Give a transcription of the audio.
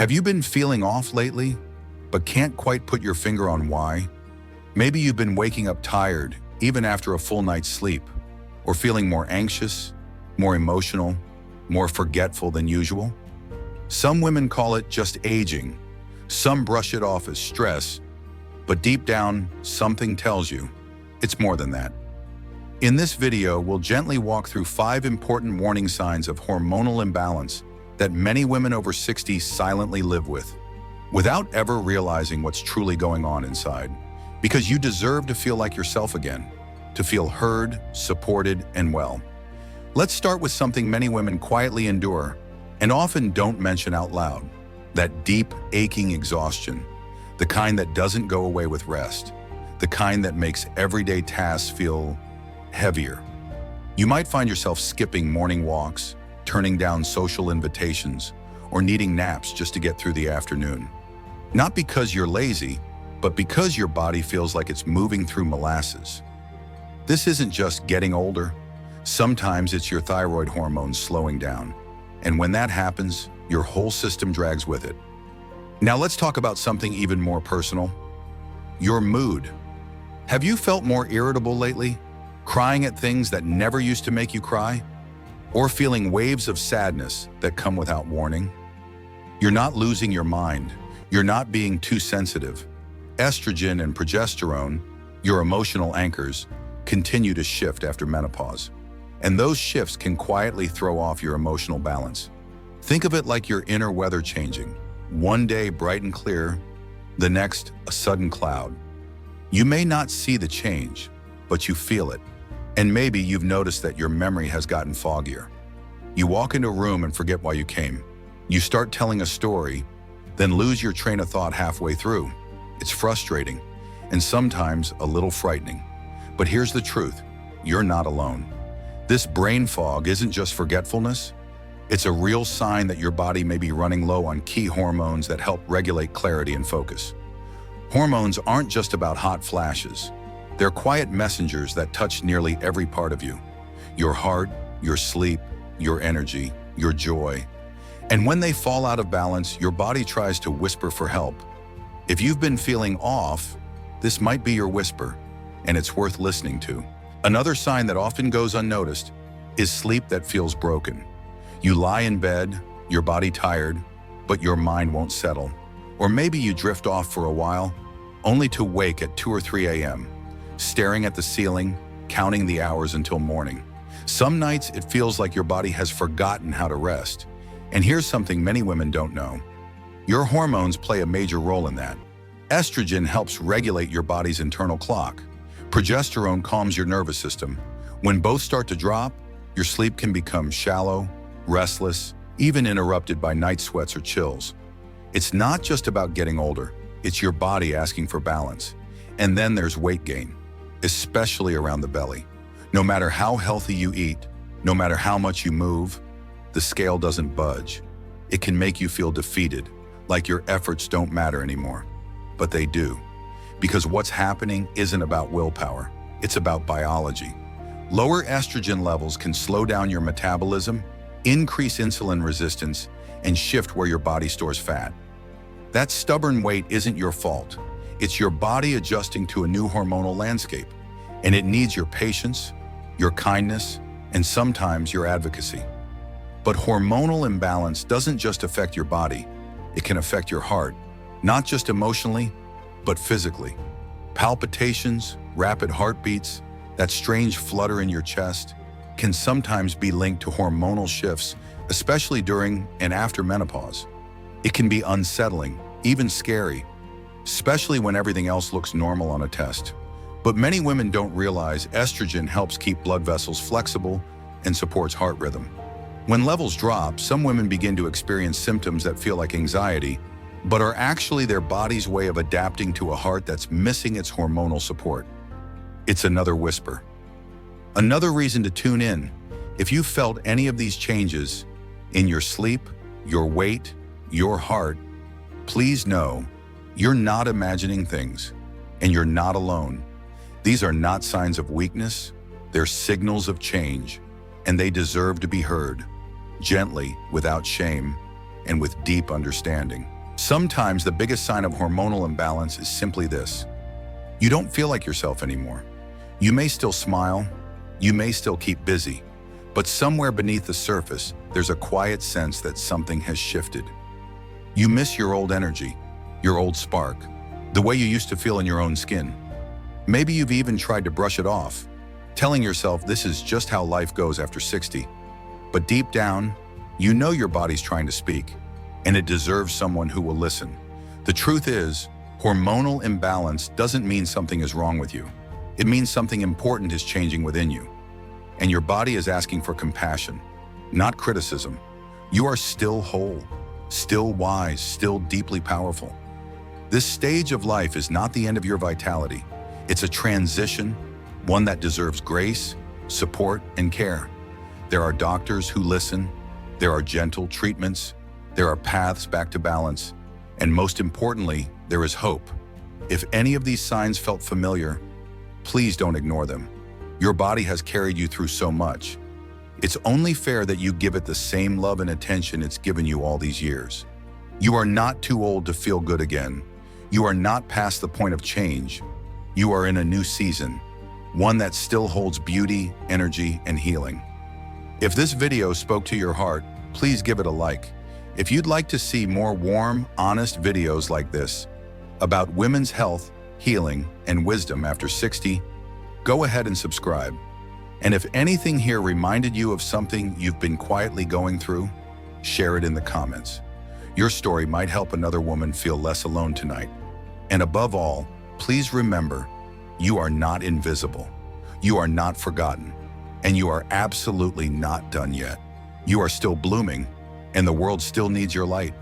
Have you been feeling off lately, but can't quite put your finger on why? Maybe you've been waking up tired, even after a full night's sleep, or feeling more anxious, more emotional, more forgetful than usual. Some women call it just aging. Some brush it off as stress, but deep down, something tells you it's more than that. In this video, we'll gently walk through 5 important warning signs of hormonal imbalance that many women over 60 silently live with, without ever realizing what's truly going on inside. Because you deserve to feel like yourself again, to feel heard, supported, and well. Let's start with something many women quietly endure and often don't mention out loud: that deep, aching exhaustion, the kind that doesn't go away with rest, the kind that makes everyday tasks feel heavier. You might find yourself skipping morning walks, turning down social invitations, or needing naps just to get through the afternoon. Not because you're lazy, but because your body feels like it's moving through molasses. This isn't just getting older. Sometimes it's your thyroid hormones slowing down. And when that happens, your whole system drags with it. Now let's talk about something even more personal: your mood. Have you felt more irritable lately? Crying at things that never used to make you cry? Or feeling waves of sadness that come without warning? You're not losing your mind. You're not being too sensitive. Estrogen and progesterone, your emotional anchors, continue to shift after menopause. And those shifts can quietly throw off your emotional balance. Think of it like your inner weather changing. One day bright and clear, the next a sudden cloud. You may not see the change, but you feel it. And maybe you've noticed that your memory has gotten foggier. You walk into a room and forget why you came. You start telling a story, then lose your train of thought halfway through. It's frustrating, and sometimes a little frightening. But here's the truth: you're not alone. This brain fog isn't just forgetfulness. It's a real sign that your body may be running low on key hormones that help regulate clarity and focus. Hormones aren't just about hot flashes. They're quiet messengers that touch nearly every part of you: your heart, your sleep, your energy, your joy. And when they fall out of balance, your body tries to whisper for help. If you've been feeling off, this might be your whisper, and it's worth listening to. Another sign that often goes unnoticed is sleep that feels broken. You lie in bed, your body tired, but your mind won't settle. Or maybe you drift off for a while, only to wake at 2 or 3 a.m., staring at the ceiling, counting the hours until morning. Some nights it feels like your body has forgotten how to rest. And here's something many women don't know: your hormones play a major role in that. Estrogen helps regulate your body's internal clock. Progesterone calms your nervous system. When both start to drop, your sleep can become shallow, restless, even interrupted by night sweats or chills. It's not just about getting older. It's your body asking for balance. And then there's weight gain, especially around the belly. No matter how healthy you eat, no matter how much you move, the scale doesn't budge. It can make you feel defeated, like your efforts don't matter anymore. But they do. Because what's happening isn't about willpower. It's about biology. Lower estrogen levels can slow down your metabolism, increase insulin resistance, and shift where your body stores fat. That stubborn weight isn't your fault. It's your body adjusting to a new hormonal landscape. And it needs your patience, your kindness, and sometimes your advocacy. But hormonal imbalance doesn't just affect your body. It can affect your heart, not just emotionally, but physically. Palpitations, rapid heartbeats, that strange flutter in your chest can sometimes be linked to hormonal shifts, especially during and after menopause. It can be unsettling, even scary, especially when everything else looks normal on a test. But many women don't realize estrogen helps keep blood vessels flexible and supports heart rhythm. When levels drop, some women begin to experience symptoms that feel like anxiety, but are actually their body's way of adapting to a heart that's missing its hormonal support. It's another whisper. Another reason to tune in: if you felt any of these changes in your sleep, your weight, your heart, please know you're not imagining things, and you're not alone. These are not signs of weakness. They're signals of change, and they deserve to be heard, gently, without shame. and with deep understanding. Sometimes the biggest sign of hormonal imbalance is simply this. You don't feel like yourself anymore. You may still smile, you may still keep busy, but somewhere beneath the surface, there's a quiet sense that something has shifted. You miss your old energy, your old spark, the way you used to feel in your own skin. Maybe you've even tried to brush it off, telling yourself this is just how life goes after 60. But deep down, you know your body's trying to speak, and it deserves someone who will listen. The truth is, hormonal imbalance doesn't mean something is wrong with you. It means something important is changing within you. And your body is asking for compassion, not criticism. You are still whole, still wise, still deeply powerful. This stage of life is not the end of your vitality. It's a transition, one that deserves grace, support, and care. There are doctors who listen, there are gentle treatments, there are paths back to balance, and most importantly, there is hope. If any of these signs felt familiar, please don't ignore them. Your body has carried you through so much. It's only fair that you give it the same love and attention it's given you all these years. You are not too old to feel good again. You are not past the point of change. You are in a new season, one that still holds beauty, energy, and healing. If this video spoke to your heart, please give it a like. If you'd like to see more warm, honest videos like this about women's health, healing, and wisdom after 60, go ahead and subscribe. And if anything here reminded you of something you've been quietly going through, share it in the comments. Your story might help another woman feel less alone tonight. And above all, please remember, you are not invisible. You are not forgotten. And you are absolutely not done yet. You are still blooming, and the world still needs your light.